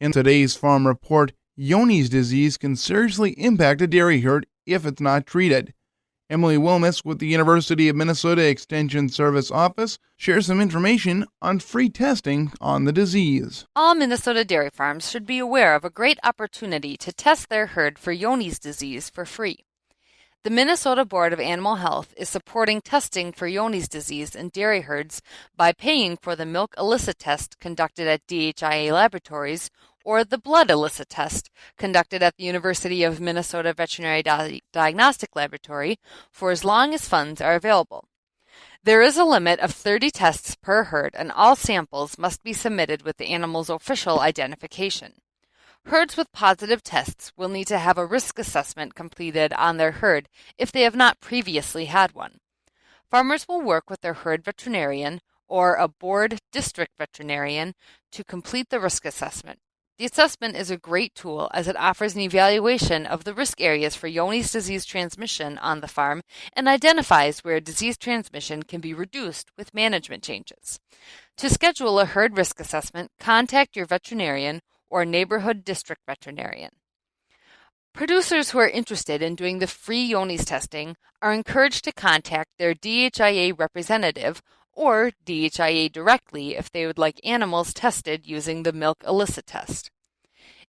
In today's Farm Report, Johne's disease can seriously impact a dairy herd if it's not treated. Emily Wilmes with the University of Minnesota Extension Service Office shares some information on free testing on the disease. All Minnesota dairy farms should be aware of a great opportunity to test their herd for Johne's disease for free. The Minnesota Board of Animal Health is supporting testing for Johne's disease in dairy herds by paying for the milk ELISA test conducted at DHIA Laboratories or the blood ELISA test conducted at the University of Minnesota Veterinary Diagnostic Laboratory for as long as funds are available. There is a limit of 30 tests per herd, and all samples must be submitted with the animal's official identification. Herds with positive tests will need to have a risk assessment completed on their herd if they have not previously had one. Farmers will work with their herd veterinarian or a board district veterinarian to complete the risk assessment. The assessment is a great tool as it offers an evaluation of the risk areas for Johne's disease transmission on the farm and identifies where disease transmission can be reduced with management changes. To schedule a herd risk assessment, contact your veterinarian or neighborhood district veterinarian. Producers who are interested in doing the free Johne's testing are encouraged to contact their DHIA representative or DHIA directly if they would like animals tested using the milk ELISA test.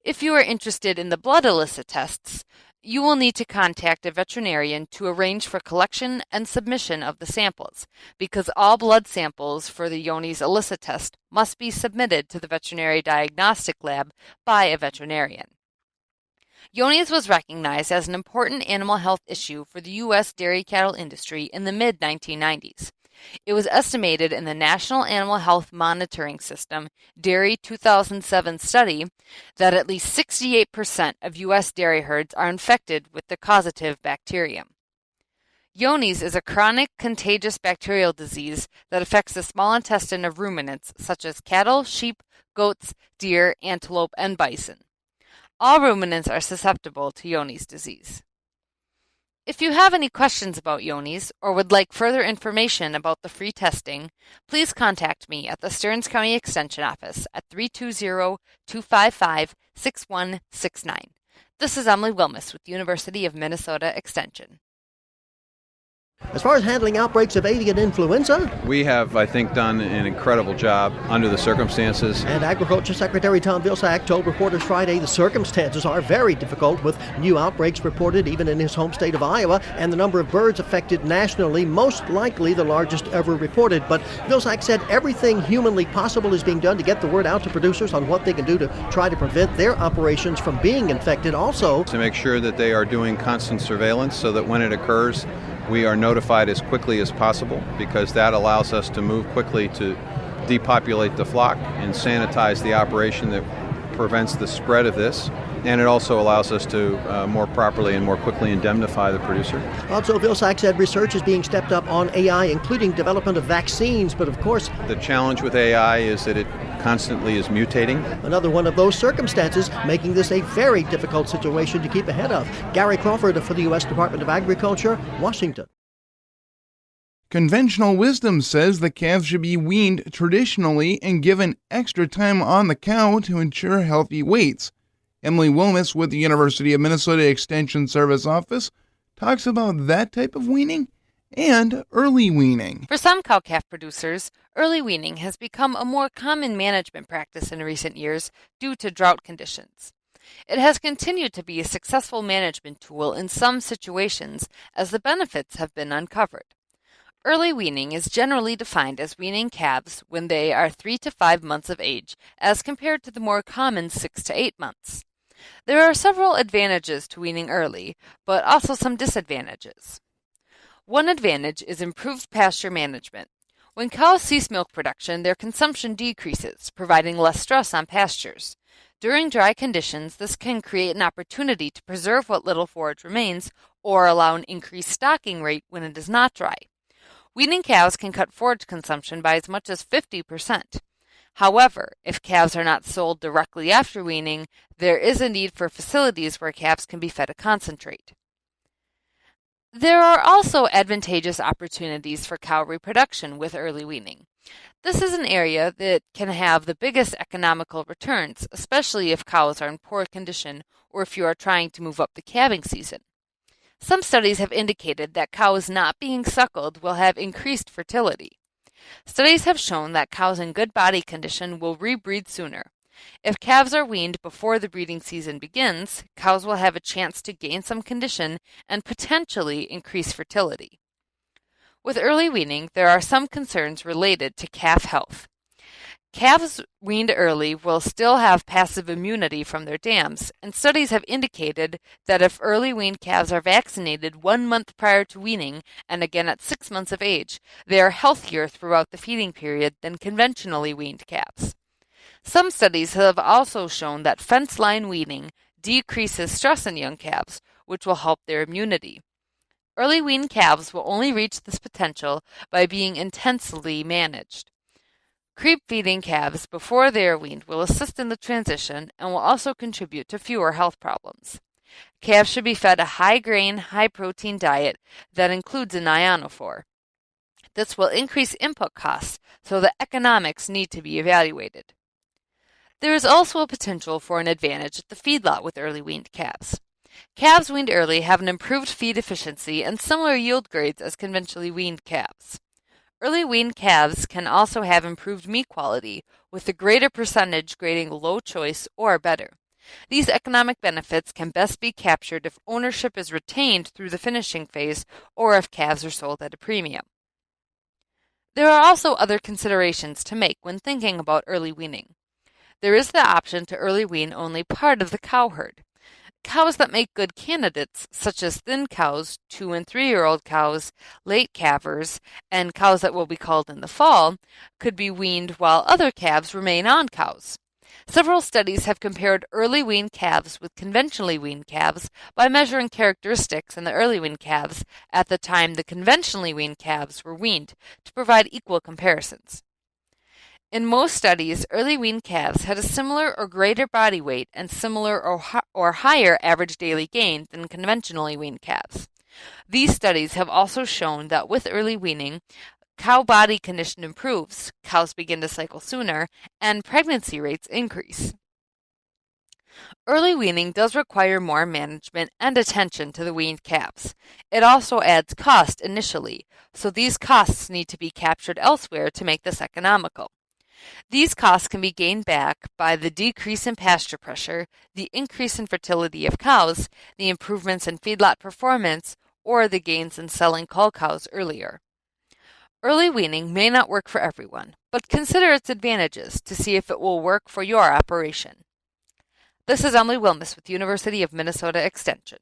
If you are interested in the blood ELISA tests, you will need to contact a veterinarian to arrange for collection and submission of the samples, because all blood samples for the Johne's ELISA test must be submitted to the veterinary diagnostic lab by a veterinarian. Johne's was recognized as an important animal health issue for the U.S. dairy cattle industry in the mid-1990s. It was estimated in the National Animal Health Monitoring System Dairy 2007 study that at least 68% of U.S. dairy herds are infected with the causative bacterium. Johne's is a chronic contagious bacterial disease that affects the small intestine of ruminants such as cattle, sheep, goats, deer, antelope, and bison. All ruminants are susceptible to Johne's disease. If you have any questions about Johne's or would like further information about the free testing, please contact me at the Stearns County Extension Office at 320-255-6169. This is Emily Wilmes with the University of Minnesota Extension. As far as handling outbreaks of avian influenza, we have, I think, done an incredible job under the circumstances. And Agriculture Secretary Tom Vilsack told reporters Friday the circumstances are very difficult, with new outbreaks reported even in his home state of Iowa, and the number of birds affected nationally, most likely the largest ever reported. But Vilsack said everything humanly possible is being done to get the word out to producers on what they can do to try to prevent their operations from being infected. Also, to make sure that they are doing constant surveillance so that when it occurs, we are notified as quickly as possible, because that allows us to move quickly to depopulate the flock and sanitize the operation that prevents the spread of this. And it also allows us to more properly and more quickly indemnify the producer. Also, Vilsack said research is being stepped up on AI, including development of vaccines. But of course, the challenge with AI is that it constantly is mutating. Another one of those circumstances making this a very difficult situation to keep ahead of. Gary Crawford for the U.S. Department of Agriculture, Washington. Conventional wisdom says the calves should be weaned traditionally and given extra time on the cow to ensure healthy weights. Emily Wilmes with the University of Minnesota Extension Service Office talks about that type of weaning and early weaning. For some cow-calf producers, early weaning has become a more common management practice in recent years due to drought conditions. It has continued to be a successful management tool in some situations as the benefits have been uncovered. Early weaning is generally defined as weaning calves when they are 3 to 5 months of age, as compared to the more common 6 to 8 months. There are several advantages to weaning early, but also some disadvantages. One advantage is improved pasture management. When cows cease milk production, their consumption decreases, providing less stress on pastures. During dry conditions, this can create an opportunity to preserve what little forage remains or allow an increased stocking rate when it is not dry. Weaning calves can cut forage consumption by as much as 50%. However, if calves are not sold directly after weaning, there is a need for facilities where calves can be fed a concentrate. There are also advantageous opportunities for cow reproduction with early weaning. This is an area that can have the biggest economical returns, especially if cows are in poor condition or if you are trying to move up the calving season. Some studies have indicated that cows not being suckled will have increased fertility. Studies have shown that cows in good body condition will rebreed sooner. If calves are weaned before the breeding season begins, cows will have a chance to gain some condition and potentially increase fertility. With early weaning, there are some concerns related to calf health. Calves weaned early will still have passive immunity from their dams, and studies have indicated that if early weaned calves are vaccinated 1 month prior to weaning and again at 6 months of age, they are healthier throughout the feeding period than conventionally weaned calves. Some studies have also shown that fence line weaning decreases stress in young calves, which will help their immunity. Early weaned calves will only reach this potential by being intensely managed. Creep feeding calves before they are weaned will assist in the transition and will also contribute to fewer health problems. Calves should be fed a high-grain, high-protein diet that includes an ionophore. This will increase input costs, so the economics need to be evaluated. There is also a potential for an advantage at the feedlot with early weaned calves. Calves weaned early have an improved feed efficiency and similar yield grades as conventionally weaned calves. Early weaned calves can also have improved meat quality, with a greater percentage grading low choice or better. These economic benefits can best be captured if ownership is retained through the finishing phase or if calves are sold at a premium. There are also other considerations to make when thinking about early weaning. There is the option to early wean only part of the cow herd. Cows that make good candidates, such as thin cows, 2- and 3-year-old cows, late calvers, and cows that will be culled in the fall, could be weaned while other calves remain on cows. Several studies have compared early weaned calves with conventionally weaned calves by measuring characteristics in the early weaned calves at the time the conventionally weaned calves were weaned to provide equal comparisons. In most studies, early weaned calves had a similar or greater body weight and similar or higher average daily gain than conventionally weaned calves. These studies have also shown that with early weaning, cow body condition improves, cows begin to cycle sooner, and pregnancy rates increase. Early weaning does require more management and attention to the weaned calves. It also adds cost initially, so these costs need to be captured elsewhere to make this economical. These costs can be gained back by the decrease in pasture pressure, the increase in fertility of cows, the improvements in feedlot performance, or the gains in selling cull cows earlier. Early weaning may not work for everyone, but consider its advantages to see if it will work for your operation. This is Emily Wilmus with University of Minnesota Extension.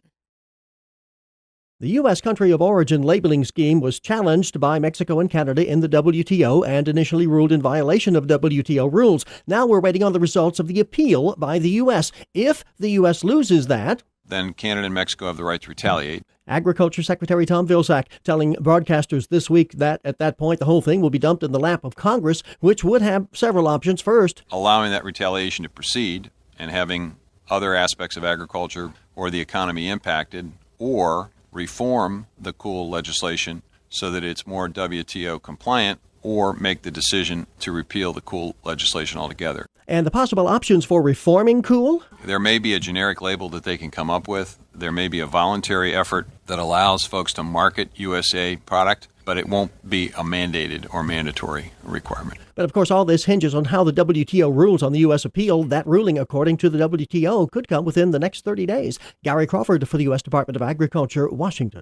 The U.S. country of origin labeling scheme was challenged by Mexico and Canada in the WTO and initially ruled in violation of WTO rules. Now we're waiting on the results of the appeal by the U.S. If the U.S. loses that, then Canada and Mexico have the right to retaliate. Agriculture Secretary Tom Vilsack telling broadcasters this week that at that point the whole thing will be dumped in the lap of Congress, which would have several options. First, allowing that retaliation to proceed and having other aspects of agriculture or the economy impacted, or reform the COOL legislation so that it's more WTO compliant, or make the decision to repeal the COOL legislation altogether. And the possible options for reforming COOL? There may be a generic label that they can come up with. There may be a voluntary effort that allows folks to market USA product, but it won't be a mandated or mandatory requirement. But of course, all this hinges on how the WTO rules on the U.S. appeal. That ruling, according to the WTO, could come within the next 30 days. Gary Crawford for the U.S. Department of Agriculture, Washington.